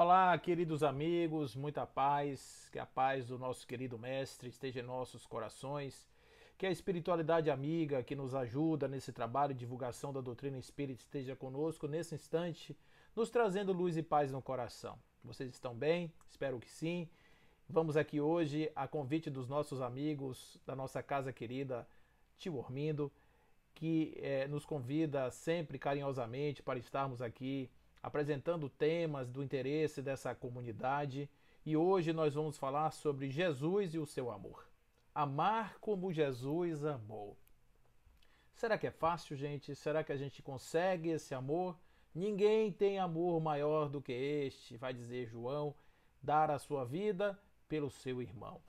Olá, queridos amigos, muita paz, que a paz do nosso querido Mestre esteja em nossos corações, que a espiritualidade amiga que nos ajuda nesse trabalho de divulgação da doutrina espírita esteja conosco nesse instante, nos trazendo luz e paz no coração. Vocês estão bem? Espero que sim. Vamos aqui hoje, a convite dos nossos amigos da nossa casa querida, Tio Ormindo, que nos convida sempre carinhosamente para estarmos aqui apresentando temas do interesse dessa comunidade. E hoje nós vamos falar sobre Jesus e o seu amor. Amar como Jesus amou. Será que é fácil, gente? Será que a gente consegue esse amor? Ninguém tem amor maior do que este, vai dizer João, dar a sua vida pelo seu irmão.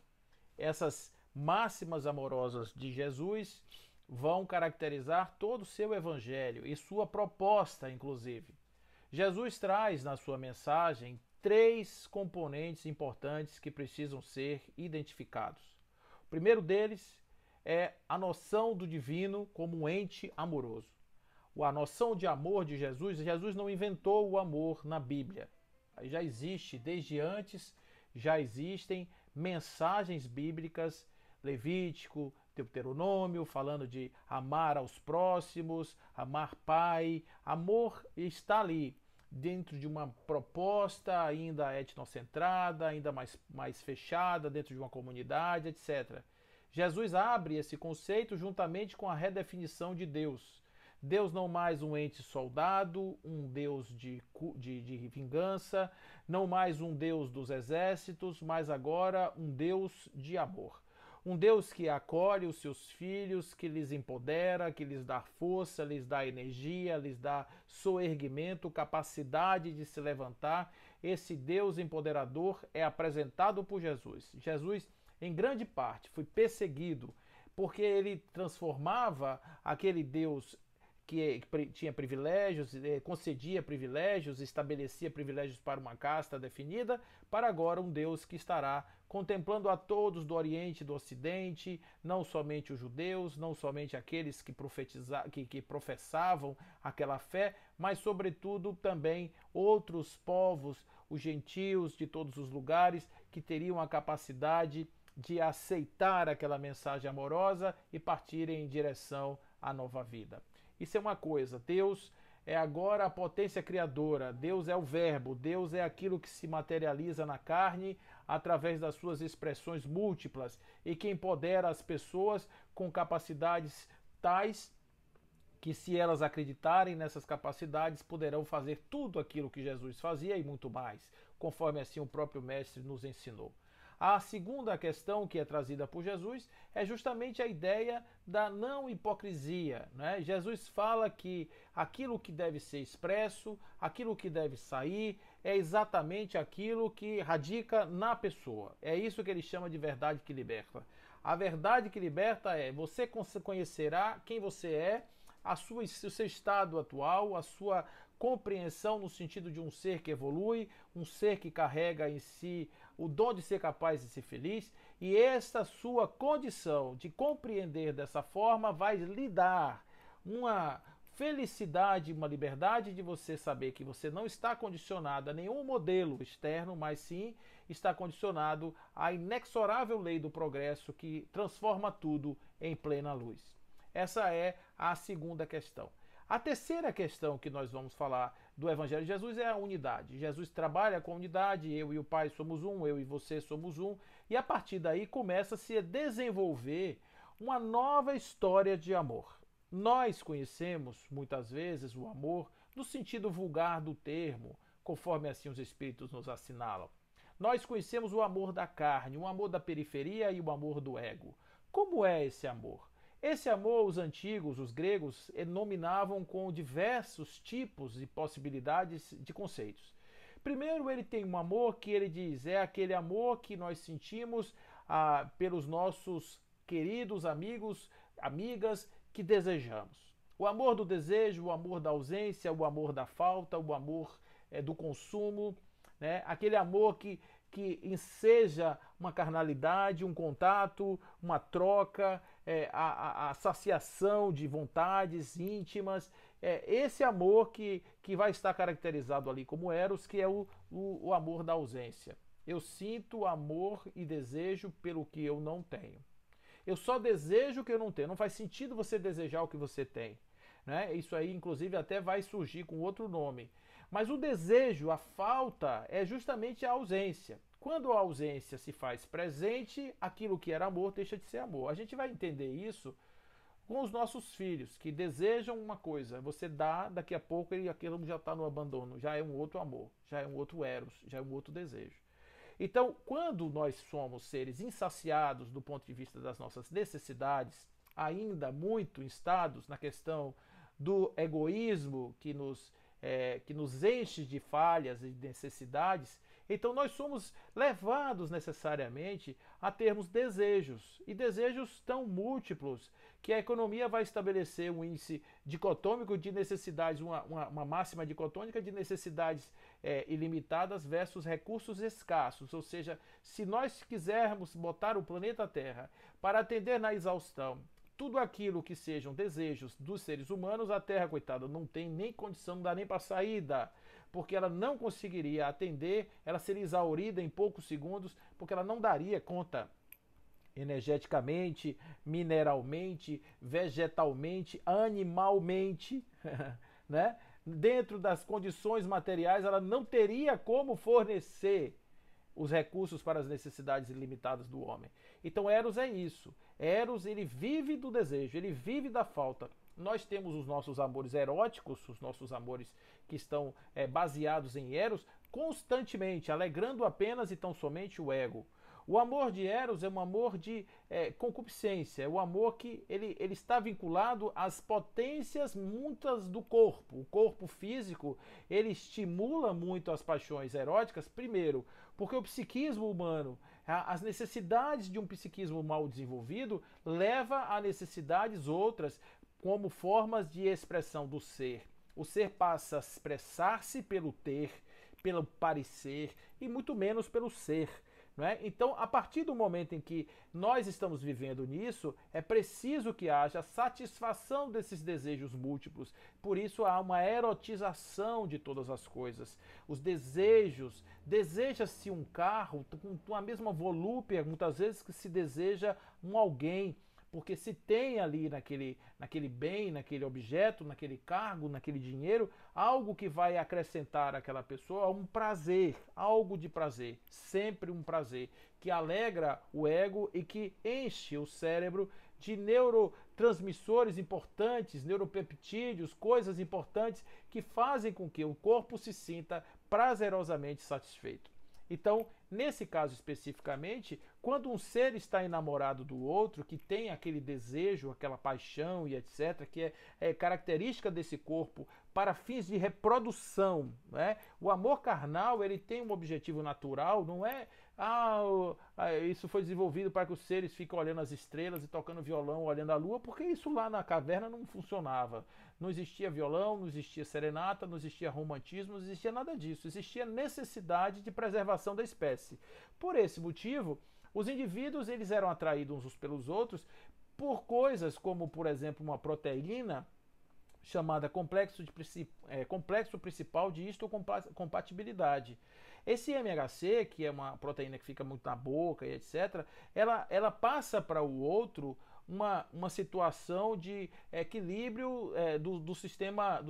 Essas máximas amorosas de Jesus vão caracterizar todo o seu evangelho e sua proposta, inclusive. Jesus traz na sua mensagem três componentes importantes que precisam ser identificados. O primeiro deles é a noção do divino como um ente amoroso. A noção de amor de Jesus, Jesus não inventou o amor na Bíblia. Já existe desde antes, já existem mensagens bíblicas, Levítico, Deuteronômio, falando de amar aos próximos, amar pai. Amor está ali, dentro de uma proposta ainda etnocentrada, ainda mais fechada, dentro de uma comunidade, etc. Jesus abre esse conceito juntamente com a redefinição de Deus. Deus não mais um ente soldado, um Deus de vingança, não mais um Deus dos exércitos, mas agora um Deus de amor. Um Deus que acolhe os seus filhos, que lhes empodera, que lhes dá força, lhes dá energia, lhes dá soerguimento, capacidade de se levantar. Esse Deus empoderador é apresentado por Jesus. Jesus, em grande parte, foi perseguido porque ele transformava aquele Deus que tinha privilégios, concedia privilégios, estabelecia privilégios para uma casta definida, para agora um Deus que estará contemplando a todos do Oriente e do Ocidente, não somente os judeus, não somente aqueles que professavam aquela fé, mas sobretudo também outros povos, os gentios de todos os lugares, que teriam a capacidade de aceitar aquela mensagem amorosa e partirem em direção à nova vida. Isso é uma coisa, Deus é agora a potência criadora, Deus é o verbo, Deus é aquilo que se materializa na carne através das suas expressões múltiplas e que empodera as pessoas com capacidades tais que, se elas acreditarem nessas capacidades, poderão fazer tudo aquilo que Jesus fazia e muito mais, conforme assim o próprio Mestre nos ensinou. A segunda questão que é trazida por Jesus é justamente a ideia da não hipocrisia, né? Jesus fala que aquilo que deve ser expresso, aquilo que deve sair, é exatamente aquilo que radica na pessoa. É isso que ele chama de verdade que liberta. A verdade que liberta é: você conhecerá quem você é, o seu estado atual, a sua compreensão no sentido de um ser que evolui, um ser que carrega em si o dom de ser capaz de ser feliz, e esta sua condição de compreender dessa forma vai lhe dar uma felicidade, uma liberdade de você saber que você não está condicionado a nenhum modelo externo, mas sim está condicionado à inexorável lei do progresso que transforma tudo em plena luz. Essa é a segunda questão. A terceira questão que nós vamos falar do Evangelho de Jesus é a unidade. Jesus trabalha com a unidade, eu e o Pai somos um, eu e você somos um, e a partir daí começa-se a desenvolver uma nova história de amor. Nós conhecemos muitas vezes o amor no sentido vulgar do termo, conforme assim os Espíritos nos assinalam. Nós conhecemos o amor da carne, o amor da periferia e o amor do ego. Como é esse amor? Esse amor, os antigos, os gregos, nominavam com diversos tipos e possibilidades de conceitos. Primeiro, ele tem um amor que ele diz, é aquele amor que nós sentimos pelos nossos queridos amigos, amigas que desejamos. O amor do desejo, o amor da ausência, o amor da falta, o amor do consumo, né? Aquele amor que enseja uma carnalidade, um contato, uma troca, a saciação de vontades íntimas. Esse amor que vai estar caracterizado ali como eros, que é o amor da ausência. Eu sinto amor e desejo pelo que eu não tenho. Eu só desejo o que eu não tenho. Não faz sentido você desejar o que você tem. Né? Isso aí, inclusive, até vai surgir com outro nome. Mas o desejo, a falta, é justamente a ausência. Quando a ausência se faz presente, aquilo que era amor deixa de ser amor. A gente vai entender isso com os nossos filhos, que desejam uma coisa. Você dá, daqui a pouco aquilo já está no abandono. Já é um outro amor, já é um outro eros, já é um outro desejo. Então, quando nós somos seres insaciados do ponto de vista das nossas necessidades, ainda muito instados na questão do egoísmo que nos enche de falhas e de necessidades, então nós somos levados necessariamente a termos desejos, e desejos tão múltiplos que a economia vai estabelecer um índice dicotômico de necessidades, uma máxima dicotômica de necessidades ilimitadas versus recursos escassos. Ou seja, se nós quisermos botar o planeta Terra para atender na exaustão tudo aquilo que sejam desejos dos seres humanos, a Terra, coitada, não tem nem condição, não dá nem para saída, porque ela não conseguiria atender, ela seria exaurida em poucos segundos, porque ela não daria conta energeticamente, mineralmente, vegetalmente, animalmente, né? Dentro das condições materiais, ela não teria como fornecer os recursos para as necessidades ilimitadas do homem. Então Eros é isso. Eros, ele vive do desejo, ele vive da falta. Nós temos os nossos amores eróticos, os nossos amores que estão baseados em Eros, constantemente, alegrando apenas e tão somente o ego. O amor de Eros é um amor de concupiscência, é o amor que ele está vinculado às potências muitas do corpo. O corpo físico, ele estimula muito as paixões eróticas, primeiro, porque o psiquismo humano, as necessidades de um psiquismo mal desenvolvido, leva a necessidades outras, como formas de expressão do ser. O ser passa a expressar-se pelo ter, pelo parecer e muito menos pelo ser. Então, a partir do momento em que nós estamos vivendo nisso, é preciso que haja satisfação desses desejos múltiplos. Por isso há uma erotização de todas as coisas. Os desejos, deseja-se um carro com a mesma volúpia, muitas vezes, que se deseja um alguém. Porque se tem ali naquele bem, naquele objeto, naquele cargo, naquele dinheiro, algo que vai acrescentar àquela pessoa um prazer, algo de prazer, sempre um prazer, que alegra o ego e que enche o cérebro de neurotransmissores importantes, neuropeptídeos, coisas importantes que fazem com que o corpo se sinta prazerosamente satisfeito. Então, nesse caso especificamente, quando um ser está enamorado do outro, que tem aquele desejo, aquela paixão e etc., que é característica desse corpo para fins de reprodução, né? O amor carnal, ele tem um objetivo natural, não é isso foi desenvolvido para que os seres fiquem olhando as estrelas e tocando violão, olhando a lua, porque isso lá na caverna não funcionava. Não existia violão, não existia serenata, não existia romantismo, não existia nada disso. Existia necessidade de preservação da espécie. Por esse motivo, os indivíduos eles eram atraídos uns pelos outros por coisas como, por exemplo, uma proteína chamada complexo principal de histocompatibilidade. Esse MHC, que é uma proteína que fica muito na boca e etc., ela passa para o outro uma situação de equilíbrio do sistema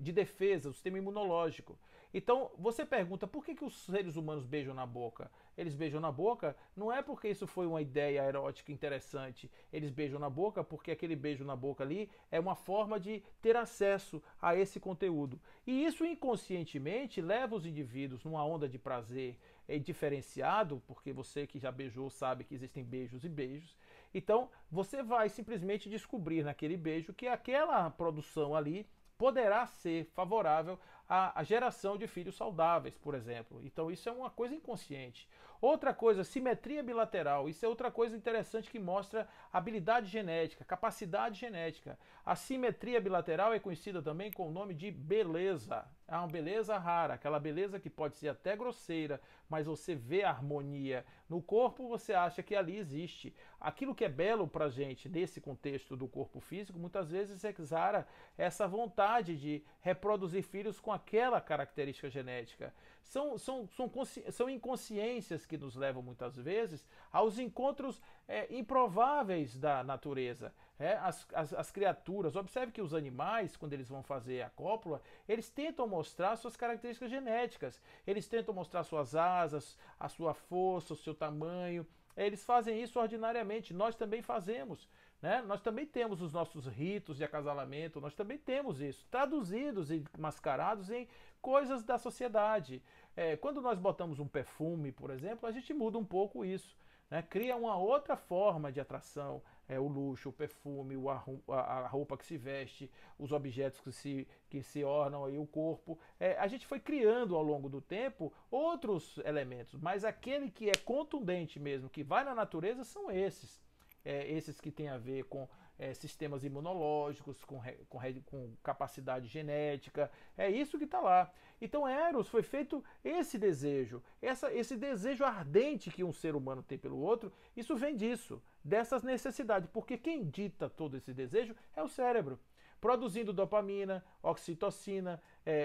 de defesa, do sistema imunológico. Então, você pergunta por que os seres humanos beijam na boca? Eles beijam na boca não é porque isso foi uma ideia erótica interessante. Eles beijam na boca porque aquele beijo na boca ali é uma forma de ter acesso a esse conteúdo. E isso inconscientemente leva os indivíduos numa onda de prazer diferenciado, porque você que já beijou sabe que existem beijos e beijos. Então, você vai simplesmente descobrir naquele beijo que aquela produção ali poderá ser favorável à geração de filhos saudáveis, por exemplo. Então isso é uma coisa inconsciente. Outra coisa, simetria bilateral. Isso é outra coisa interessante que mostra habilidade genética, capacidade genética. A simetria bilateral é conhecida também com o nome de beleza. É uma beleza rara, aquela beleza que pode ser até grosseira, mas você vê a harmonia no corpo, você acha que ali existe. Aquilo que é belo pra gente nesse contexto do corpo físico, muitas vezes exara essa vontade de reproduzir filhos com aquela característica genética. São inconsciências que nos levam muitas vezes aos encontros improváveis da natureza. As criaturas, observe que os animais, quando eles vão fazer a cópula, eles tentam mostrar suas características genéticas, eles tentam mostrar suas asas, a sua força, o seu tamanho. Eles fazem isso ordinariamente, nós também fazemos. Né? Nós também temos os nossos ritos de acasalamento, nós também temos isso, traduzidos e mascarados em coisas da sociedade. Quando nós botamos um perfume, por exemplo, a gente muda um pouco isso. Né? Cria uma outra forma de atração, o luxo, o perfume, a roupa que se veste, os objetos que se ornam aí o corpo. A gente foi criando ao longo do tempo outros elementos, mas aquele que é contundente mesmo, que vai na natureza, são esses. Esses que têm a ver com sistemas imunológicos, com capacidade genética, é isso que está lá. Então Eros foi feito esse desejo, esse desejo ardente que um ser humano tem pelo outro, isso vem disso, dessas necessidades, porque quem dita todo esse desejo é o cérebro, produzindo dopamina, oxitocina,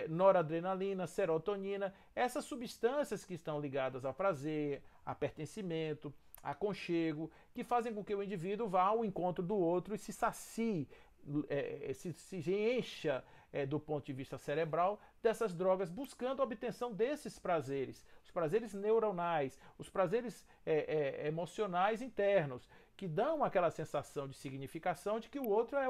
noradrenalina, serotonina, essas substâncias que estão ligadas ao prazer, a pertencimento, aconchego, que fazem com que o indivíduo vá ao encontro do outro e se sacie, se encha do ponto de vista cerebral dessas drogas, buscando a obtenção desses prazeres, os prazeres neuronais, os prazeres emocionais internos, que dão aquela sensação de significação de que o outro é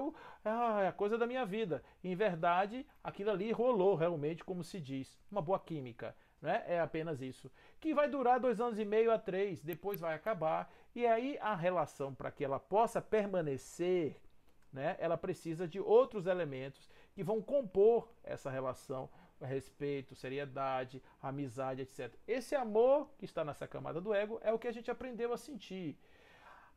a coisa da minha vida. E, em verdade, aquilo ali rolou realmente, como se diz, uma boa química. Né? É apenas isso. Que vai durar 2 anos e meio a 3, depois vai acabar. E aí a relação, para que ela possa permanecer, né, ela precisa de outros elementos que vão compor essa relação. Respeito, seriedade, amizade, etc. Esse amor que está nessa camada do ego é o que a gente aprendeu a sentir.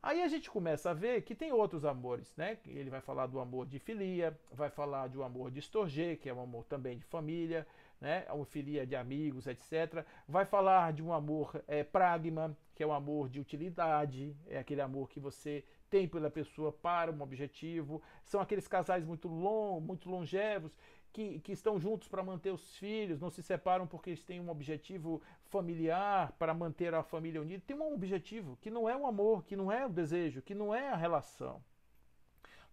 Aí a gente começa a ver que tem outros amores, né? Ele vai falar do amor de filia, vai falar de um amor de storge, que é um amor também de família, né? Uma filia de amigos, etc. Vai falar de um amor pragma, que é um amor de utilidade, é aquele amor que você tem pela pessoa para um objetivo. São aqueles casais muito longevos, que estão juntos para manter os filhos, não se separam porque eles têm um objetivo familiar para manter a família unida. Tem um objetivo que não é o amor, que não é o desejo, que não é a relação.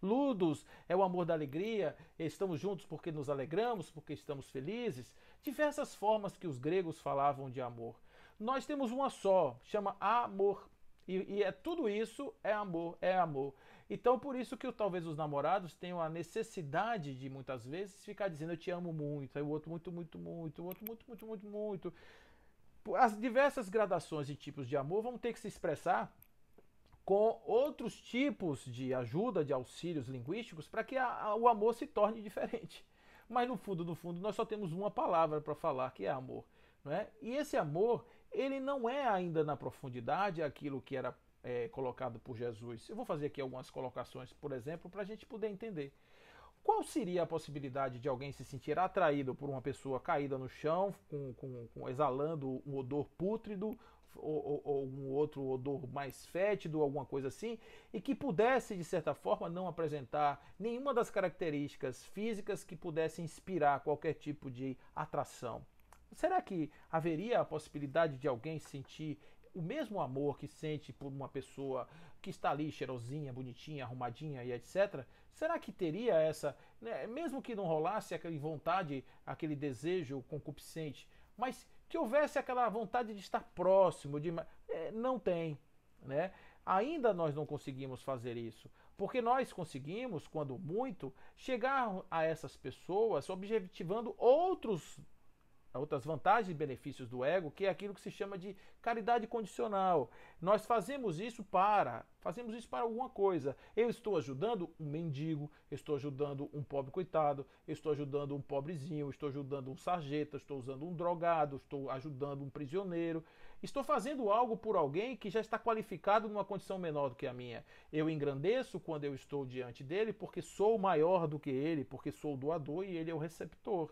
Ludos é o amor da alegria, estamos juntos porque nos alegramos, porque estamos felizes. Diversas formas que os gregos falavam de amor. Nós temos uma só, chama amor. E tudo isso é amor, é amor. Então por isso que talvez os namorados tenham a necessidade de muitas vezes ficar dizendo eu te amo muito, aí o outro muito, muito, muito, o outro muito, muito, muito, muito. As diversas gradações e tipos de amor vão ter que se expressar com outros tipos de ajuda, de auxílios linguísticos, para que o amor se torne diferente. Mas no fundo, nós só temos uma palavra para falar, que é amor. Não é? E esse amor, ele não é ainda na profundidade aquilo que era colocado por Jesus. Eu vou fazer aqui algumas colocações, por exemplo, para a gente poder entender. Qual seria a possibilidade de alguém se sentir atraído por uma pessoa caída no chão, exalando um odor pútrido, ou um outro odor mais fétido, alguma coisa assim, e que pudesse, de certa forma, não apresentar nenhuma das características físicas que pudesse inspirar qualquer tipo de atração? Será que haveria a possibilidade de alguém sentir o mesmo amor que sente por uma pessoa que está ali cheirosinha, bonitinha, arrumadinha e etc? Será que teria essa, né, mesmo que não rolasse aquela vontade, aquele desejo concupiscente, mas que houvesse aquela vontade de estar próximo, não tem, né? Ainda nós não conseguimos fazer isso, porque nós conseguimos, quando muito, chegar a essas pessoas objetivando outras vantagens e benefícios do ego, que é aquilo que se chama de caridade condicional. Nós fazemos isso para alguma coisa. Eu estou ajudando um mendigo, eu estou ajudando um pobre coitado, eu estou ajudando um pobrezinho, eu estou ajudando um sarjeta, estou usando um drogado, estou ajudando um prisioneiro. Estou fazendo algo por alguém que já está qualificado numa condição menor do que a minha. Eu engrandeço quando eu estou diante dele porque sou maior do que ele, porque sou o doador e ele é o receptor.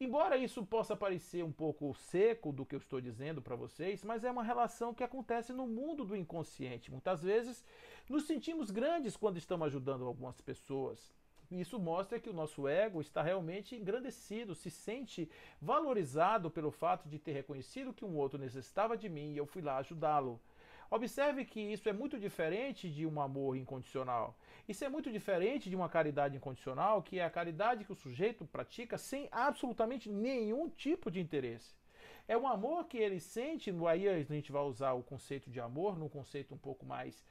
Embora isso possa parecer um pouco seco do que eu estou dizendo para vocês, mas é uma relação que acontece no mundo do inconsciente. Muitas vezes nos sentimos grandes quando estamos ajudando algumas pessoas. Isso mostra que o nosso ego está realmente engrandecido, se sente valorizado pelo fato de ter reconhecido que um outro necessitava de mim e eu fui lá ajudá-lo. Observe que isso é muito diferente de um amor incondicional. Isso é muito diferente de uma caridade incondicional, que é a caridade que o sujeito pratica sem absolutamente nenhum tipo de interesse. É um amor que ele sente, aí a gente vai usar o conceito de amor, num conceito um pouco mais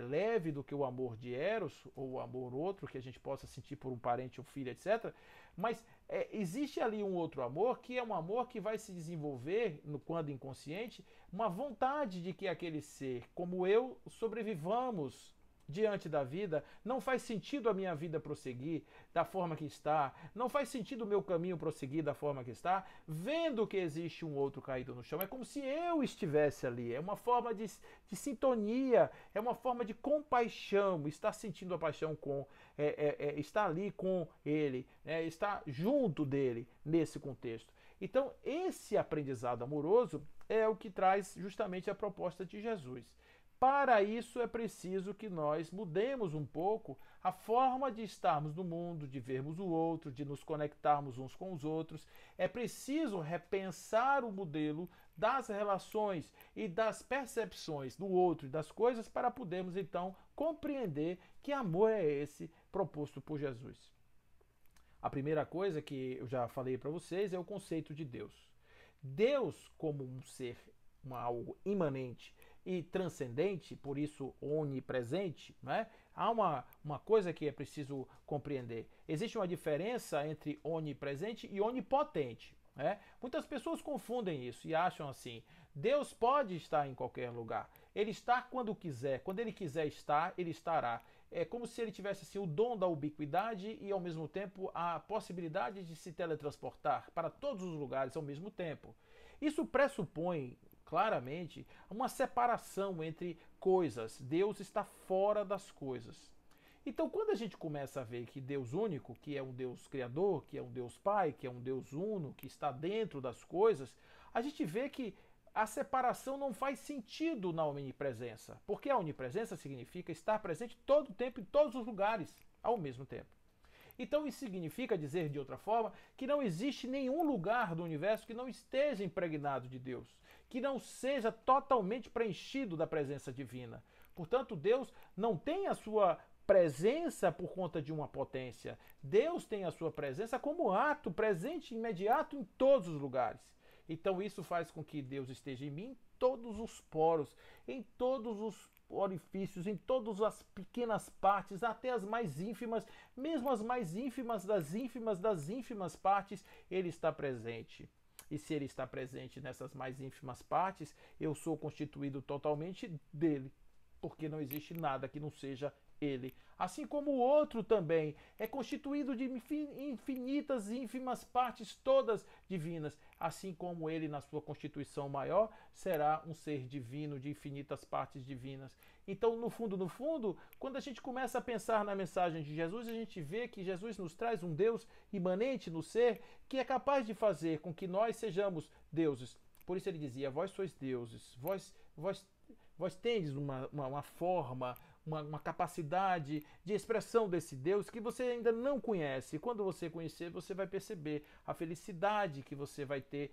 leve do que o amor de Eros, ou o amor outro que a gente possa sentir por um parente, um filho, etc. Mas existe ali um outro amor, que é um amor que vai se desenvolver, quando inconsciente, uma vontade de que aquele ser, como eu, sobrevivamos diante da vida. Não faz sentido a minha vida prosseguir da forma que está, não faz sentido o meu caminho prosseguir da forma que está, vendo que existe um outro caído no chão. É como se eu estivesse ali, é uma forma de sintonia, é uma forma de compaixão, estar sentindo a paixão com, estar ali com ele, estar junto dele nesse contexto. Então, esse aprendizado amoroso é o que traz justamente a proposta de Jesus. Para isso é preciso que nós mudemos um pouco a forma de estarmos no mundo, de vermos o outro, de nos conectarmos uns com os outros. É preciso repensar o modelo das relações e das percepções do outro e das coisas para podermos então compreender que amor é esse proposto por Jesus. A primeira coisa que eu já falei para vocês é o conceito de Deus. Deus, como um ser, algo imanente e transcendente, por isso onipresente, né? Há uma coisa que é preciso compreender. Existe uma diferença entre onipresente e onipotente. Né? Muitas pessoas confundem isso e acham assim: Deus pode estar em qualquer lugar. Ele está quando quiser. Quando ele quiser estar, ele estará. É como se ele tivesse assim, o dom da ubiquidade e, ao mesmo tempo, a possibilidade de se teletransportar para todos os lugares ao mesmo tempo. Isso pressupõe claramente uma separação entre coisas. Deus está fora das coisas. Então, quando a gente começa a ver que Deus único, que é um Deus criador, que é um Deus pai, que é um Deus uno, que está dentro das coisas, a gente vê que a separação não faz sentido na onipresença, porque a onipresença significa estar presente todo o tempo, em todos os lugares, ao mesmo tempo. Então isso significa dizer de outra forma que não existe nenhum lugar do universo que não esteja impregnado de Deus, que não seja totalmente preenchido da presença divina. Portanto, Deus não tem a sua presença por conta de uma potência. Deus tem a sua presença como ato presente imediato em todos os lugares. Então isso faz com que Deus esteja em mim em todos os poros, em todos os orifícios, em todas as pequenas partes, até as mais ínfimas, mesmo as mais ínfimas das ínfimas partes, ele está presente. E se ele está presente nessas mais ínfimas partes, eu sou constituído totalmente dele, porque não existe nada que não seja ele. Assim como o outro também é constituído de infinitas ínfimas partes, todas divinas. Assim como ele, na sua constituição maior, será um ser divino de infinitas partes divinas. Então, no fundo, quando a gente começa a pensar na mensagem de Jesus, a gente vê que Jesus nos traz um Deus imanente no ser, que é capaz de fazer com que nós sejamos deuses. Por isso ele dizia: vós sois deuses, vós tendes uma forma, uma capacidade de expressão desse Deus que você ainda não conhece. E quando você conhecer, você vai perceber a felicidade que você vai ter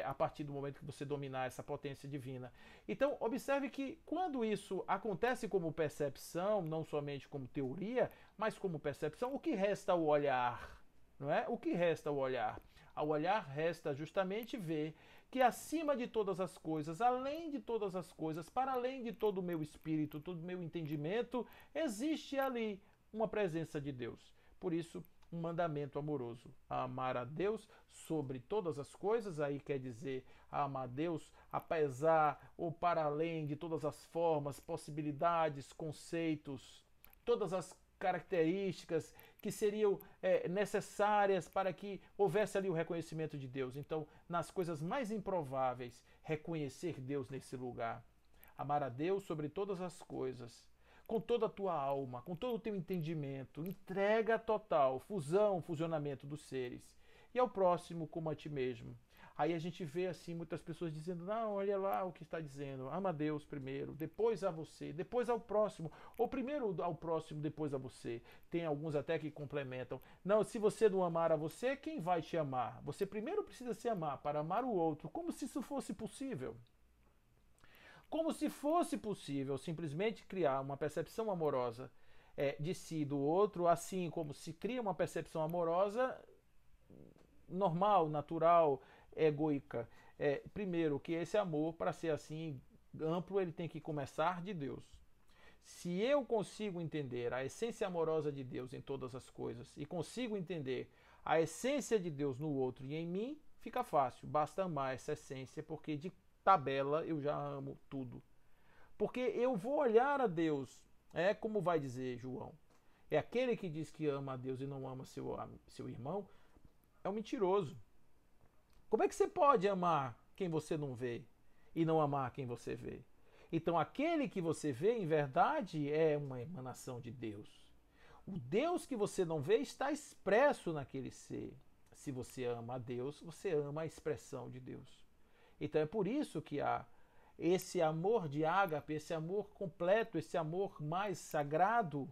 a partir do momento que você dominar essa potência divina. Então, observe que quando isso acontece como percepção, não somente como teoria, mas como percepção, o que resta ao olhar? Não é? O que resta ao olhar? Ao olhar resta justamente ver que acima de todas as coisas, além de todas as coisas, para além de todo o meu espírito, todo o meu entendimento, existe ali uma presença de Deus. Por isso, um mandamento amoroso: amar a Deus sobre todas as coisas. Aí quer dizer amar a Deus apesar ou para além de todas as formas, possibilidades, conceitos, todas as características que seriam necessárias para que houvesse ali o reconhecimento de Deus. Então, nas coisas mais improváveis, reconhecer Deus nesse lugar. Amar a Deus sobre todas as coisas, com toda a tua alma, com todo o teu entendimento, entrega total, fusionamento dos seres. e ao próximo como a ti mesmo. Aí a gente vê assim muitas pessoas dizendo, não, olha lá o que está dizendo, ama a Deus primeiro, depois a você, depois ao próximo, ou primeiro ao próximo, depois a você. Tem alguns até que complementam, não, se você não amar a você, quem vai te amar? Você primeiro precisa se amar para amar o outro, como se isso fosse possível. Como se fosse possível simplesmente criar uma percepção amorosa de si e do outro, assim como se cria uma percepção amorosa normal, natural, egoica. Primeiro, que esse amor, para ser assim amplo, ele tem que começar de Deus. Se eu consigo entender a essência amorosa de Deus em todas as coisas e consigo entender a essência de Deus no outro e em mim, fica fácil. Basta amar essa essência, porque de tabela eu já amo tudo. Porque eu vou olhar a Deus, como vai dizer João. É aquele que diz que ama a Deus e não ama seu irmão, é um mentiroso. Como é que você pode amar quem você não vê e não amar quem você vê? Então, aquele que você vê, em verdade, é uma emanação de Deus. O Deus que você não vê está expresso naquele ser. Se você ama a Deus, você ama a expressão de Deus. Então, é por isso que há esse amor de ágape, esse amor completo, esse amor mais sagrado,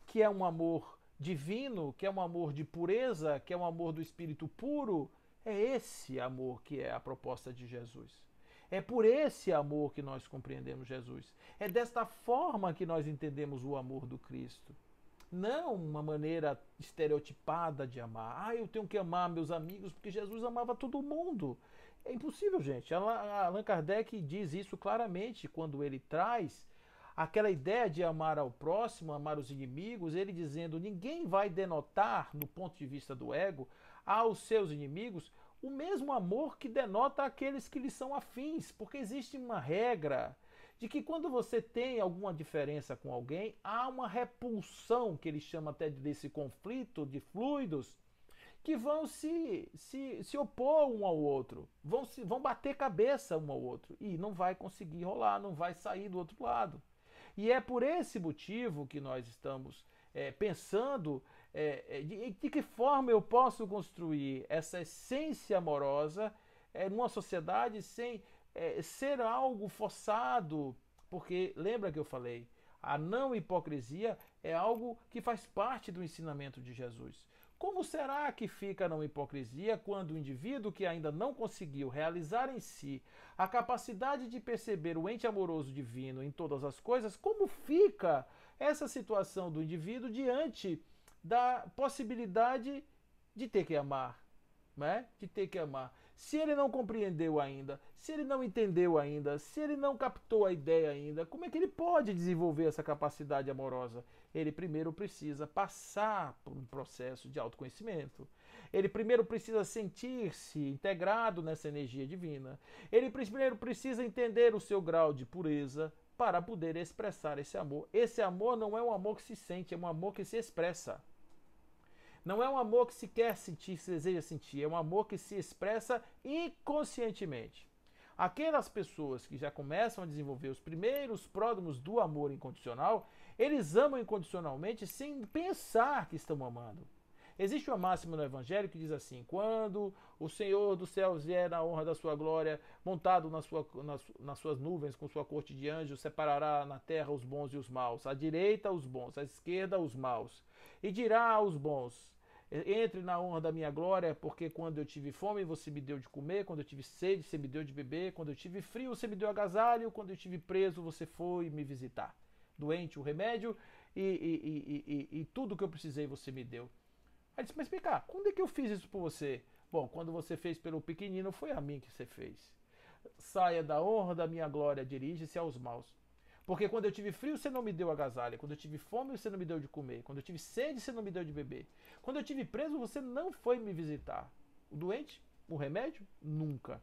que é um amor divino, que é um amor de pureza, que é um amor do Espírito puro. É esse amor que é a proposta de Jesus. É por esse amor que nós compreendemos Jesus. É desta forma que nós entendemos o amor do Cristo. Não uma maneira estereotipada de amar. Eu tenho que amar meus amigos porque Jesus amava todo mundo. É impossível, gente. Allan Kardec diz isso claramente quando ele traz aquela ideia de amar ao próximo, amar os inimigos, ele dizendo: ninguém vai denotar, no ponto de vista do ego, aos seus inimigos o mesmo amor que denota aqueles que lhes são afins, porque existe uma regra de que quando você tem alguma diferença com alguém, há uma repulsão, que ele chama até desse conflito de fluidos, que vão se opor um ao outro, vão bater cabeça um ao outro, e não vai conseguir rolar, não vai sair do outro lado. E é por esse motivo que nós estamos pensando de que forma eu posso construir essa essência amorosa numa sociedade sem ser algo forçado, porque lembra que eu falei, a não hipocrisia é algo que faz parte do ensinamento de Jesus. Como será que fica a não hipocrisia quando o indivíduo que ainda não conseguiu realizar em si a capacidade de perceber o ente amoroso divino em todas as coisas, como fica essa situação do indivíduo diante da possibilidade de ter que amar, né? De ter que amar. Se ele não compreendeu ainda, se ele não entendeu ainda, se ele não captou a ideia ainda, como é que ele pode desenvolver essa capacidade amorosa? Ele primeiro precisa passar por um processo de autoconhecimento. Ele primeiro precisa sentir-se integrado nessa energia divina. Ele primeiro precisa entender o seu grau de pureza para poder expressar esse amor. Esse amor não é um amor que se sente, é um amor que se expressa. Não é um amor que se quer sentir, se deseja sentir, é um amor que se expressa inconscientemente. Aquelas pessoas que já começam a desenvolver os primeiros pródromos do amor incondicional, eles amam incondicionalmente sem pensar que estão amando. Existe uma máxima no Evangelho que diz assim: quando o Senhor dos céus vier na honra da sua glória, montado nas suas nuvens com sua corte de anjos, separará na terra os bons e os maus, à direita os bons, à esquerda os maus, e dirá aos bons: entre na honra da minha glória, porque quando eu tive fome você me deu de comer, quando eu tive sede você me deu de beber, quando eu tive frio você me deu agasalho, quando eu tive preso você foi me visitar. Doente o remédio e tudo que eu precisei você me deu. Aí disse: mas vem cá, quando é que eu fiz isso por você? Bom, quando você fez pelo pequenino, foi a mim que você fez. Saia da honra da minha glória, dirige-se aos maus. Porque quando eu tive frio, você não me deu agasalho. Quando eu tive fome, você não me deu de comer. Quando eu tive sede, você não me deu de beber. Quando eu tive preso, você não foi me visitar. O doente, o remédio, nunca.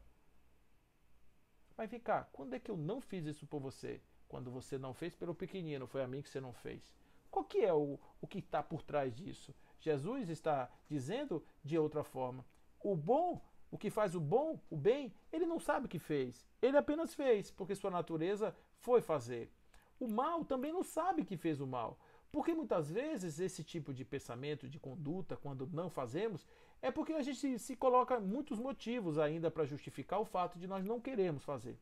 Mas vem cá, quando é que eu não fiz isso por você? Quando você não fez pelo pequenino, foi a mim que você não fez. Qual que é o que está por trás disso? Jesus está dizendo de outra forma. O bom, o que faz o bom, o bem, ele não sabe o que fez. Ele apenas fez, porque sua natureza foi fazer. O mal também não sabe que fez o mal, Porque muitas vezes esse tipo de pensamento, de conduta, quando não fazemos, é porque a gente se coloca muitos motivos ainda para justificar o fato de nós não queremos fazer.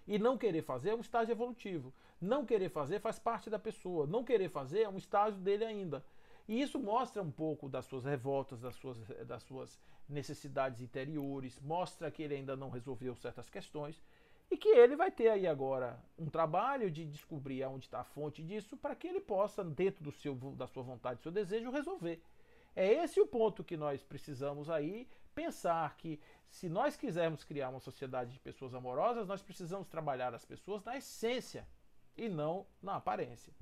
E não querer fazer é um estágio evolutivo. Não querer fazer faz parte da pessoa. Não querer fazer é um estágio dele ainda. E isso mostra um pouco das suas revoltas, das suas necessidades interiores, mostra que ele ainda não resolveu certas questões e que ele vai ter aí agora um trabalho de descobrir aonde está a fonte disso para que ele possa, dentro da sua vontade, do seu desejo, resolver. É esse o ponto que nós precisamos aí pensar, que se nós quisermos criar uma sociedade de pessoas amorosas, nós precisamos trabalhar as pessoas na essência e não na aparência.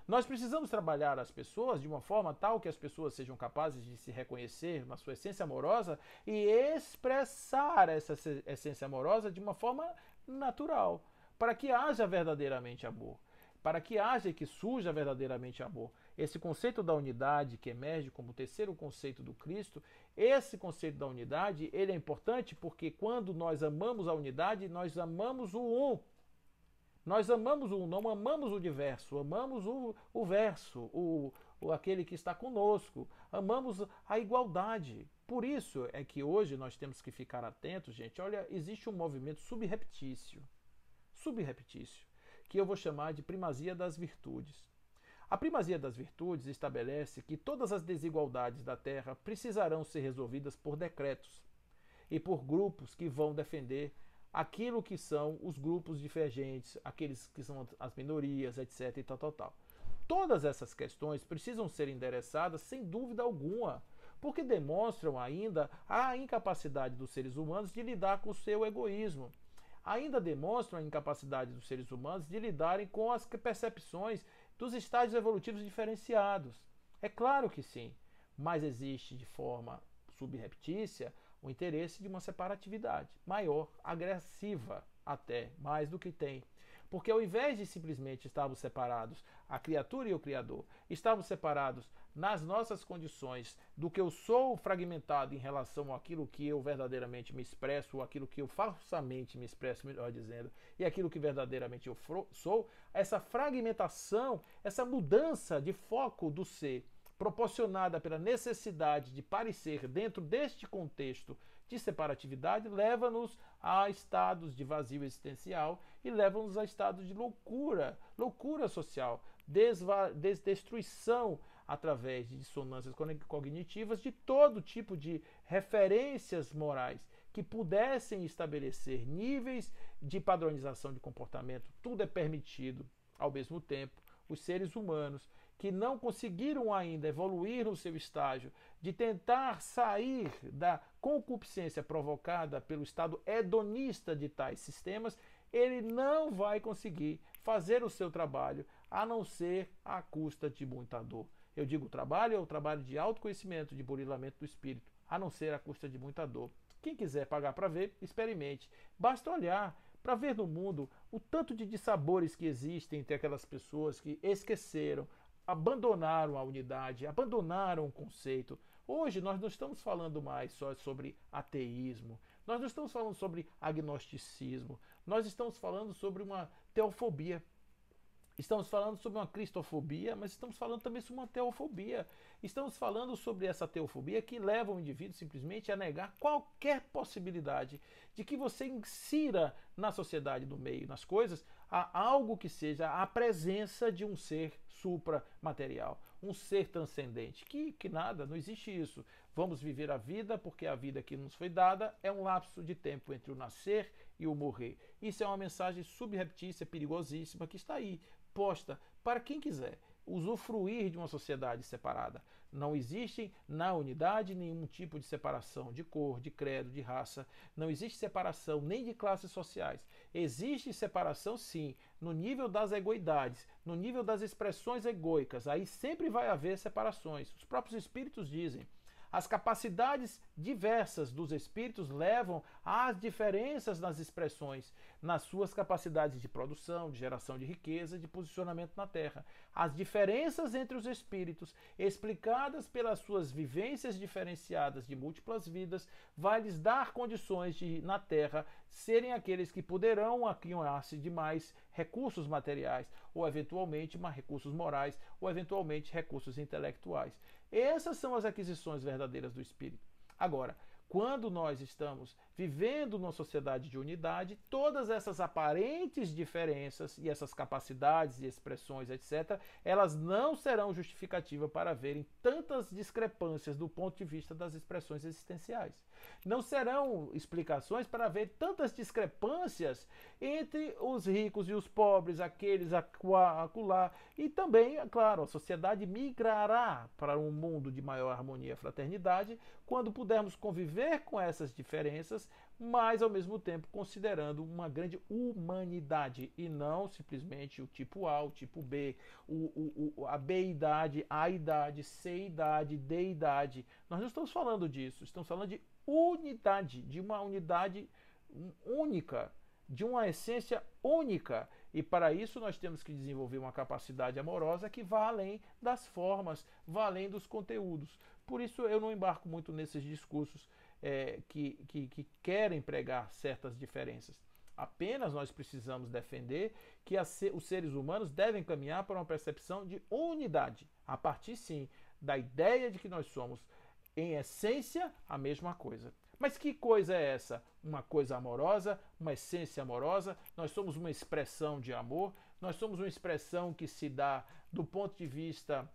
Nós precisamos trabalhar as pessoas de uma forma tal que as pessoas sejam capazes de se reconhecer na sua essência amorosa e expressar essa essência amorosa de uma forma natural, para que haja verdadeiramente amor, para que haja e que surja verdadeiramente amor. Esse conceito da unidade que emerge como o terceiro conceito do Cristo, esse conceito da unidade, ele é importante porque quando nós amamos a unidade, nós amamos o um. Nós amamos o um, não amamos o diverso, amamos o verso, aquele que está conosco, amamos a igualdade. Por isso é que hoje nós temos que ficar atentos, gente. Olha, existe um movimento subreptício, que eu vou chamar de primazia das virtudes. A primazia das virtudes estabelece que todas as desigualdades da Terra precisarão ser resolvidas por decretos e por grupos que vão defender aquilo que são os grupos divergentes, aqueles que são as minorias, etc. e tal. Todas essas questões precisam ser endereçadas sem dúvida alguma, porque demonstram ainda a incapacidade dos seres humanos de lidar com o seu egoísmo. Ainda demonstram a incapacidade dos seres humanos de lidarem com as percepções dos estágios evolutivos diferenciados. É claro que sim, mas existe de forma subreptícia o interesse de uma separatividade maior, agressiva até, mais do que tem. Porque ao invés de simplesmente estarmos separados, a criatura e o Criador, estarmos separados nas nossas condições do que eu sou fragmentado em relação àquilo que eu verdadeiramente me expresso, ou aquilo que eu falsamente me expresso, melhor dizendo, e aquilo que verdadeiramente eu sou, essa fragmentação, essa mudança de foco do ser, proporcionada pela necessidade de parecer dentro deste contexto de separatividade, leva-nos a estados de vazio existencial e leva-nos a estados de loucura social, destruição através de dissonâncias cognitivas de todo tipo de referências morais que pudessem estabelecer níveis de padronização de comportamento. Tudo é permitido ao mesmo tempo. Os seres humanos que não conseguiram ainda evoluir no seu estágio de tentar sair da concupiscência provocada pelo estado hedonista de tais sistemas, ele não vai conseguir fazer o seu trabalho a não ser à custa de muita dor. Eu digo trabalho é o trabalho de autoconhecimento, de burilamento do espírito, a não ser à custa de muita dor. Quem quiser pagar para ver, experimente. Basta olhar para ver no mundo o tanto de dissabores que existem entre aquelas pessoas que esqueceram, abandonaram a unidade, abandonaram o conceito. Hoje nós não estamos falando mais só sobre ateísmo, nós não estamos falando sobre agnosticismo, nós estamos falando sobre uma teofobia. Estamos falando sobre uma cristofobia, mas estamos falando também sobre uma teofobia. Estamos falando sobre essa teofobia que leva o indivíduo simplesmente a negar qualquer possibilidade de que você insira na sociedade, no meio, nas coisas, a algo que seja a presença de um ser supramaterial, um ser transcendente. Que nada, não existe isso. Vamos viver a vida porque a vida que nos foi dada é um lapso de tempo entre o nascer e o morrer. Isso é uma mensagem subreptícia, perigosíssima, que está aí, posta para quem quiser usufruir de uma sociedade separada. Não existe na unidade nenhum tipo de separação de cor, de credo, de raça. Não existe separação nem de classes sociais. Existe separação, sim, no nível das egoidades, no nível das expressões egóicas. Aí sempre vai haver separações. Os próprios espíritos dizem. As capacidades diversas dos espíritos levam às diferenças nas expressões, nas suas capacidades de produção, de geração de riqueza, de posicionamento na Terra. As diferenças entre os espíritos, explicadas pelas suas vivências diferenciadas de múltiplas vidas, vai lhes dar condições de, na Terra, serem aqueles que poderão aquinhoar-se de mais recursos materiais, ou eventualmente mais recursos morais, ou eventualmente recursos intelectuais. Essas são as aquisições verdadeiras do espírito. Agora, quando nós estamos vivendo numa sociedade de unidade, todas essas aparentes diferenças e essas capacidades e expressões, etc., elas não serão justificativa para verem tantas discrepâncias do ponto de vista das expressões existenciais. Não serão explicações para ver tantas discrepâncias entre os ricos e os pobres, aqueles acolá. E também, é claro, a sociedade migrará para um mundo de maior harmonia e fraternidade quando pudermos conviver com essas diferenças, mas ao mesmo tempo considerando uma grande humanidade e não simplesmente o tipo A, o tipo B, a B-idade, A-idade, C-idade, D-idade. Nós não estamos falando disso, estamos falando de unidade, de uma unidade única, de uma essência única. E para isso nós temos que desenvolver uma capacidade amorosa que vá além das formas, vá além dos conteúdos. Por isso eu não embarco muito nesses discursos que querem pregar certas diferenças. Apenas nós precisamos defender que os seres humanos devem caminhar para uma percepção de unidade, a partir sim da ideia de que nós somos, em essência, a mesma coisa. Mas que coisa é essa? Uma coisa amorosa, uma essência amorosa. Nós somos uma expressão de amor, nós somos uma expressão que se dá do ponto de vista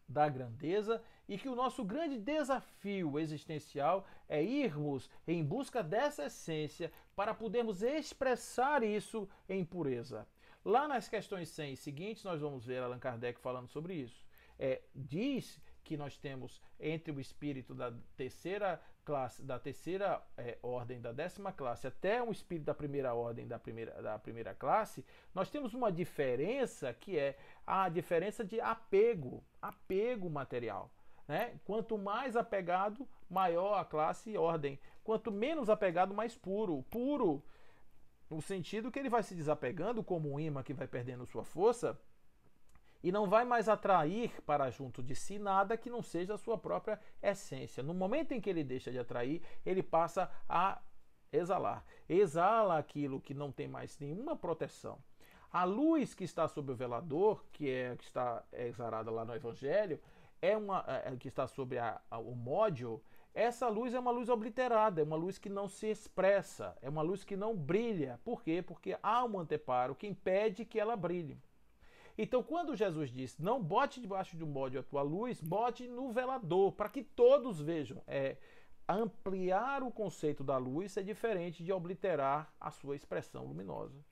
da grandeza, e que o nosso grande desafio existencial é irmos em busca dessa essência para podermos expressar isso em pureza. Lá nas questões 100 e seguintes, nós vamos ver Allan Kardec falando sobre isso. Diz que nós temos entre o espírito da terceira classe, da terceira ordem, da 10ª classe, até um espírito da primeira ordem, da primeira classe, nós temos uma diferença que é a diferença de apego material. Né? Quanto mais apegado, maior a classe e ordem. Quanto menos apegado, mais puro. Puro no sentido que ele vai se desapegando como um imã que vai perdendo sua força, e não vai mais atrair para junto de si nada que não seja a sua própria essência. No momento em que ele deixa de atrair, ele passa a exalar. Exala aquilo que não tem mais nenhuma proteção. A luz que está sobre o velador, que está exarada lá no Evangelho, que está sobre o módio, essa luz é uma luz obliterada, é uma luz que não se expressa, é uma luz que não brilha. Por quê? Porque há um anteparo que impede que ela brilhe. Então, quando Jesus diz, não bote debaixo de um bode a tua luz, bote no velador, para que todos vejam. Ampliar o conceito da luz é diferente de obliterar a sua expressão luminosa.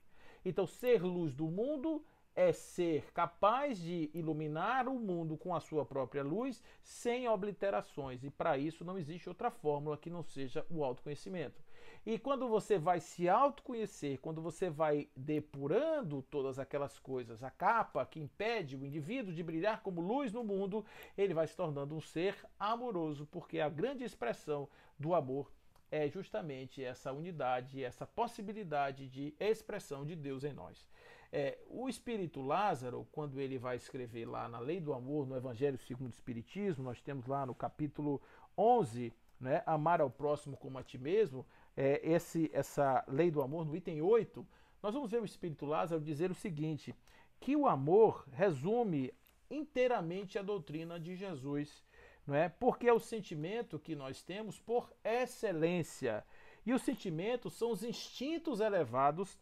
Então, ser luz do mundo é ser capaz de iluminar o mundo com a sua própria luz, sem obliterações. E para isso não existe outra fórmula que não seja o autoconhecimento. E quando você vai se autoconhecer, quando você vai depurando todas aquelas coisas, a capa que impede o indivíduo de brilhar como luz no mundo, ele vai se tornando um ser amoroso, porque a grande expressão do amor é justamente essa unidade, essa possibilidade de expressão de Deus em nós. O Espírito Lázaro, quando ele vai escrever lá na Lei do Amor, no Evangelho segundo o Espiritismo, nós temos lá no capítulo 11, né, amar ao próximo como a ti mesmo, essa Lei do Amor, no item 8, nós vamos ver o Espírito Lázaro dizer o seguinte, que o amor resume inteiramente a doutrina de Jesus, não é? Porque é o sentimento que nós temos por excelência. E os sentimentos são os instintos elevados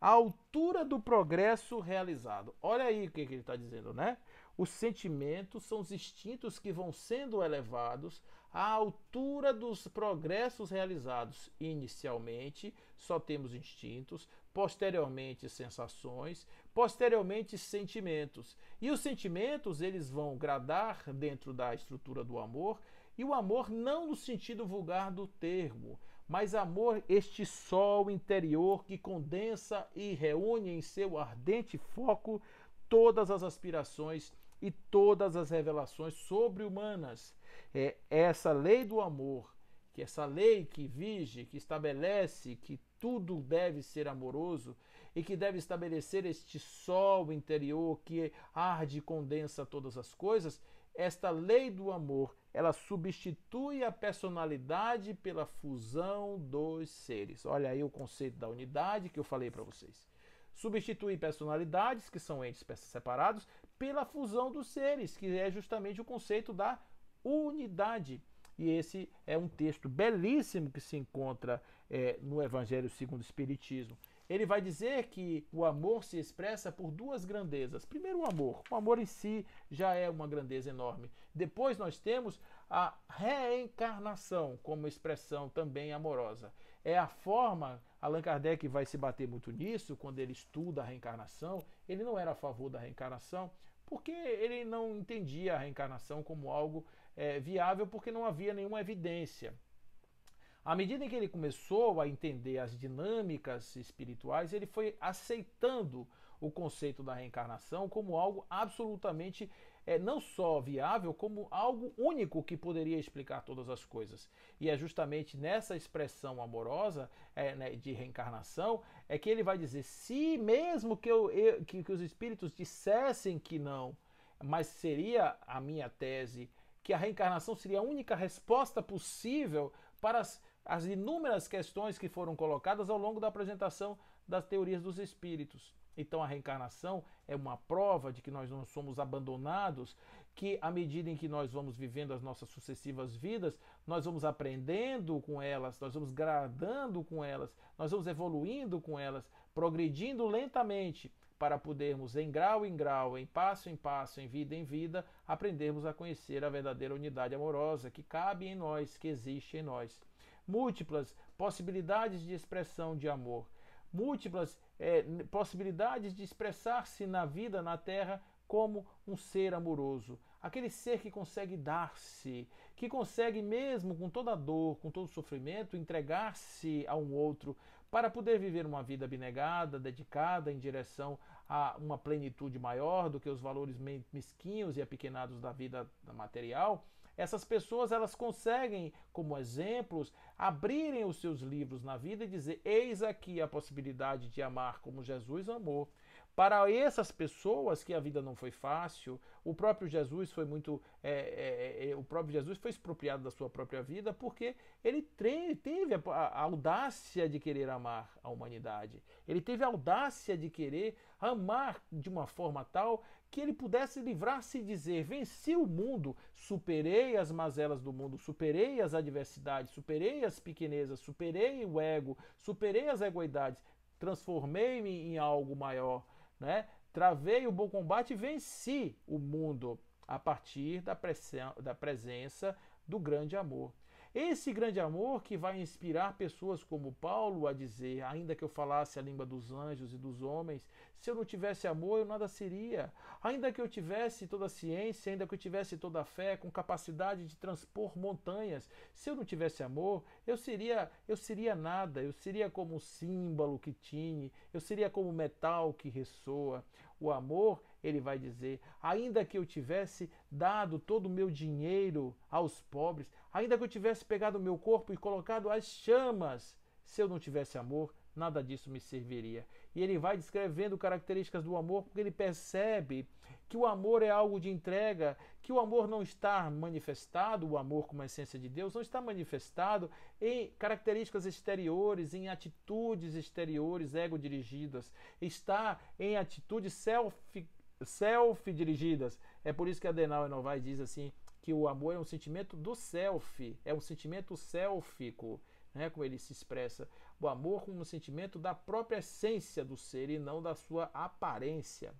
à altura do progresso realizado. Olha aí o que ele está dizendo, né? Os sentimentos são os instintos que vão sendo elevados à altura dos progressos realizados. Inicialmente, só temos instintos, posteriormente sensações, posteriormente sentimentos. E os sentimentos, eles vão gradar dentro da estrutura do amor, e o amor não no sentido vulgar do termo, mas amor, este sol interior que condensa e reúne em seu ardente foco todas as aspirações e todas as revelações sobre-humanas. É essa lei do amor, que essa lei que vige, que estabelece que tudo deve ser amoroso e que deve estabelecer este sol interior que arde e condensa todas as coisas, esta lei do amor, ela substitui a personalidade pela fusão dos seres. Olha aí o conceito da unidade que eu falei para vocês. Substitui personalidades, que são entes separados, pela fusão dos seres, que é justamente o conceito da unidade. E esse é um texto belíssimo que se encontra no Evangelho segundo o Espiritismo. Ele vai dizer que o amor se expressa por duas grandezas. Primeiro, o amor em si já é uma grandeza enorme. Depois nós temos a reencarnação como expressão também amorosa. É a forma, Allan Kardec vai se bater muito nisso quando ele estuda a reencarnação. Ele não era a favor da reencarnação porque ele não entendia a reencarnação como algo viável, porque não havia nenhuma evidência. À medida em que ele começou a entender as dinâmicas espirituais, ele foi aceitando o conceito da reencarnação como algo absolutamente não só viável, como algo único que poderia explicar todas as coisas. E é justamente nessa expressão amorosa de reencarnação que ele vai dizer: se mesmo que os espíritos dissessem que não, mas seria a minha tese, que a reencarnação seria a única resposta possível para as inúmeras questões que foram colocadas ao longo da apresentação das teorias dos espíritos. Então a reencarnação é uma prova de que nós não somos abandonados, que à medida em que nós vamos vivendo as nossas sucessivas vidas, nós vamos aprendendo com elas, nós vamos gradando com elas, nós vamos evoluindo com elas, progredindo lentamente, para podermos, em grau, em passo, em vida, aprendermos a conhecer a verdadeira unidade amorosa que cabe em nós, que existe em nós. Múltiplas possibilidades de expressão de amor, múltiplas possibilidades de expressar-se na vida, na Terra, como um ser amoroso. Aquele ser que consegue dar-se, que consegue mesmo com toda a dor, com todo o sofrimento, entregar-se a um outro para poder viver uma vida abnegada, dedicada em direção a uma plenitude maior do que os valores mesquinhos e apequenados da vida material. Essas pessoas, elas conseguem, como exemplos, abrirem os seus livros na vida e dizer: eis aqui a possibilidade de amar como Jesus amou. Para essas pessoas que a vida não foi fácil, o próprio Jesus foi o próprio Jesus foi expropriado da sua própria vida porque ele teve a audácia de querer amar a humanidade. Ele teve a audácia de querer amar de uma forma tal que ele pudesse livrar-se e dizer: venci o mundo, superei as mazelas do mundo, superei as adversidades, superei as pequenezas, superei o ego, superei as egoidades, transformei-me em algo maior, né? Travei o bom combate e venci o mundo a partir da presença do grande amor. Esse grande amor que vai inspirar pessoas como Paulo a dizer: ainda que eu falasse a língua dos anjos e dos homens, se eu não tivesse amor, eu nada seria. Ainda que eu tivesse toda a ciência, ainda que eu tivesse toda a fé, com capacidade de transpor montanhas, se eu não tivesse amor, eu seria nada. Eu seria como um símbolo que tine, eu seria como metal que ressoa. O amor, ele vai dizer: ainda que eu tivesse dado todo o meu dinheiro aos pobres, ainda que eu tivesse pegado o meu corpo e colocado às chamas, se eu não tivesse amor, nada disso me serviria. E ele vai descrevendo características do amor, porque ele percebe que o amor é algo de entrega, que o amor não está manifestado, o amor como a essência de Deus, não está manifestado em características exteriores, em atitudes exteriores ego-dirigidas, está em atitudes self-dirigidas. É por isso que Adenauer Novaes diz assim, que o amor é um sentimento do self, é um sentimento selfico, né, como ele se expressa. O amor como um sentimento da própria essência do ser e não da sua aparência.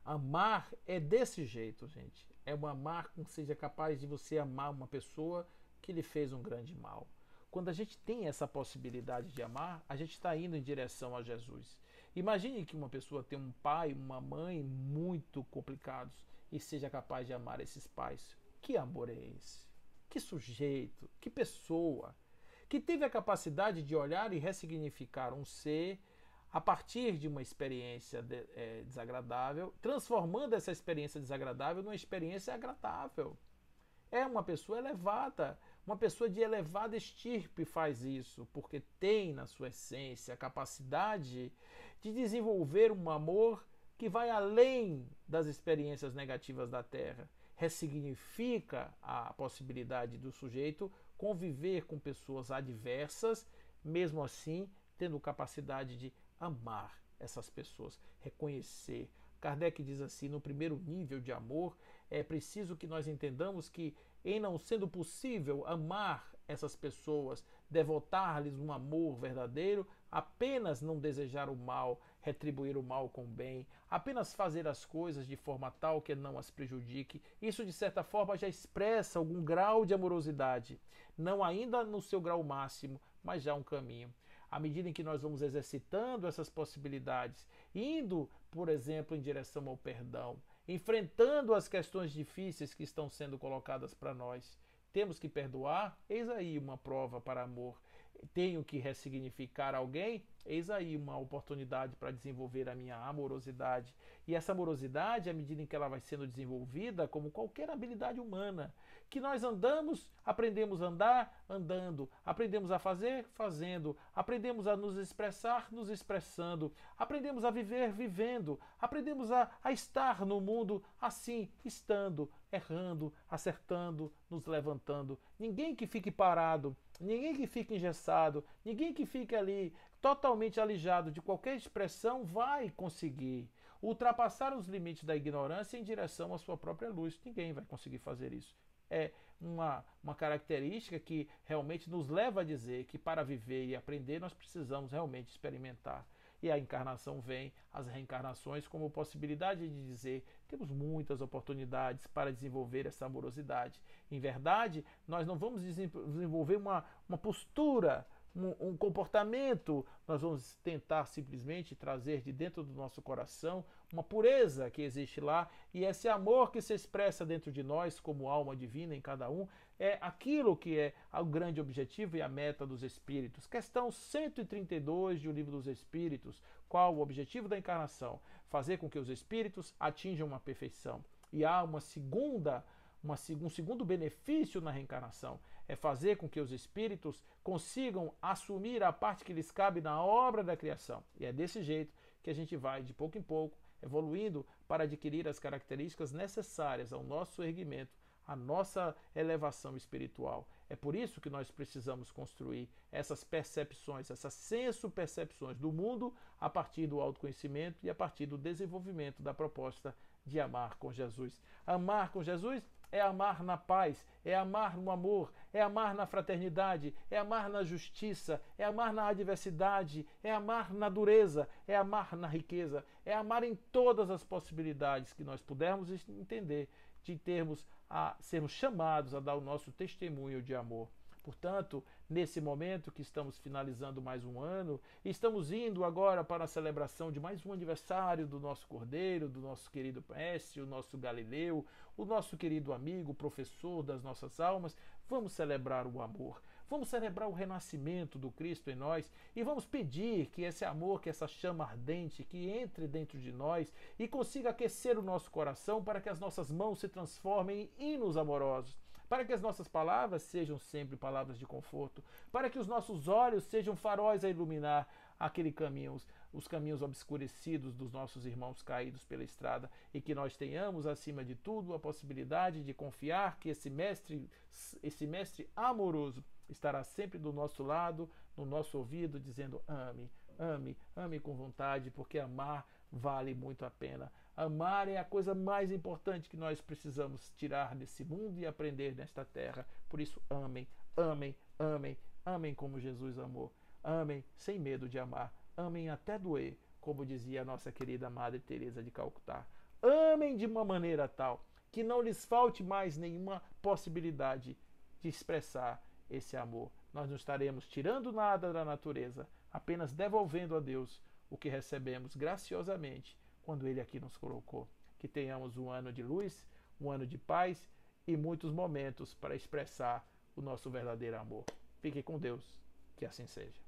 Amar é desse jeito, gente. É um amar que seja capaz de você amar uma pessoa que lhe fez um grande mal. Quando a gente tem essa possibilidade de amar, a gente está indo em direção a Jesus. Imagine que uma pessoa tem um pai, uma mãe muito complicados e seja capaz de amar esses pais. Que amor é esse? Que sujeito, que pessoa, que teve a capacidade de olhar e ressignificar um ser a partir de uma experiência desagradável, transformando essa experiência desagradável numa experiência agradável. É uma pessoa elevada, uma pessoa de elevada estirpe faz isso, porque tem na sua essência a capacidade de desenvolver um amor que vai além das experiências negativas da Terra. ressignifica a possibilidade do sujeito conviver com pessoas adversas, mesmo assim tendo capacidade de amar essas pessoas, reconhecer. Kardec diz assim, no primeiro nível de amor, é preciso que nós entendamos que, em não sendo possível amar essas pessoas, devotar-lhes um amor verdadeiro, apenas não desejar o mal, retribuir o mal com o bem, apenas fazer as coisas de forma tal que não as prejudique, isso de certa forma já expressa algum grau de amorosidade, não ainda no seu grau máximo, mas já um caminho. À medida em que nós vamos exercitando essas possibilidades, indo, por exemplo, em direção ao perdão, enfrentando as questões difíceis que estão sendo colocadas para nós, temos que perdoar? Eis aí uma prova para amor. Tenho que ressignificar alguém? Eis aí uma oportunidade para desenvolver a minha amorosidade. E essa amorosidade, à medida em que ela vai sendo desenvolvida, como qualquer habilidade humana, que nós andamos, aprendemos a andar, andando, aprendemos a fazer, fazendo, aprendemos a nos expressar, nos expressando, aprendemos a viver, vivendo, aprendemos a estar no mundo assim, estando, errando, acertando, nos levantando. Ninguém que fique parado, ninguém que fique engessado, ninguém que fique ali totalmente alijado de qualquer expressão vai conseguir ultrapassar os limites da ignorância em direção à sua própria luz. Ninguém vai conseguir fazer isso. É uma característica que realmente nos leva a dizer que para viver e aprender nós precisamos realmente experimentar. E a encarnação vem, as reencarnações, como possibilidade de dizer temos muitas oportunidades para desenvolver essa amorosidade. Em verdade, nós não vamos desenvolver uma postura, um comportamento, nós vamos tentar simplesmente trazer de dentro do nosso coração uma pureza que existe lá, e esse amor que se expressa dentro de nós como alma divina em cada um, é aquilo que é o grande objetivo e a meta dos espíritos. Questão 132 de O Livro dos Espíritos. Qual o objetivo da encarnação? Fazer com que os espíritos atinjam uma perfeição. E há um segundo benefício na reencarnação, é fazer com que os espíritos consigam assumir a parte que lhes cabe na obra da criação. E é desse jeito que a gente vai, de pouco em pouco, evoluindo para adquirir as características necessárias ao nosso erguimento, à nossa elevação espiritual. É por isso que nós precisamos construir essas percepções, essas senso-percepções do mundo a partir do autoconhecimento e a partir do desenvolvimento da proposta de amar com Jesus. Amar com Jesus é amar na paz, é amar no amor, é amar na fraternidade, é amar na justiça, é amar na adversidade, é amar na dureza, é amar na riqueza, é amar em todas as possibilidades que nós pudermos entender de sermos chamados a dar o nosso testemunho de amor. Portanto, nesse momento que estamos finalizando mais um ano, estamos indo agora para a celebração de mais um aniversário do nosso Cordeiro, do nosso querido Mestre, o nosso Galileu, o nosso querido amigo, professor das nossas almas. Vamos celebrar o amor, vamos celebrar o renascimento do Cristo em nós e vamos pedir que esse amor, que essa chama ardente, que entre dentro de nós e consiga aquecer o nosso coração para que as nossas mãos se transformem em hinos amorosos, para que as nossas palavras sejam sempre palavras de conforto, para que os nossos olhos sejam faróis a iluminar os caminhos obscurecidos dos nossos irmãos caídos pela estrada, e que nós tenhamos, acima de tudo, a possibilidade de confiar que esse mestre amoroso estará sempre do nosso lado, no nosso ouvido, dizendo: ame, ame, ame com vontade, porque amar vale muito a pena. Amar é a coisa mais importante que nós precisamos tirar desse mundo e aprender nesta terra. Por isso, amem, amem, amem, amem como Jesus amou. Amem sem medo de amar. Amem até doer, como dizia a nossa querida Madre Teresa de Calcutá. Amem de uma maneira tal que não lhes falte mais nenhuma possibilidade de expressar esse amor. Nós não estaremos tirando nada da natureza, apenas devolvendo a Deus o que recebemos graciosamente quando Ele aqui nos colocou. Que tenhamos um ano de luz, um ano de paz e muitos momentos para expressar o nosso verdadeiro amor. Fique com Deus, que assim seja.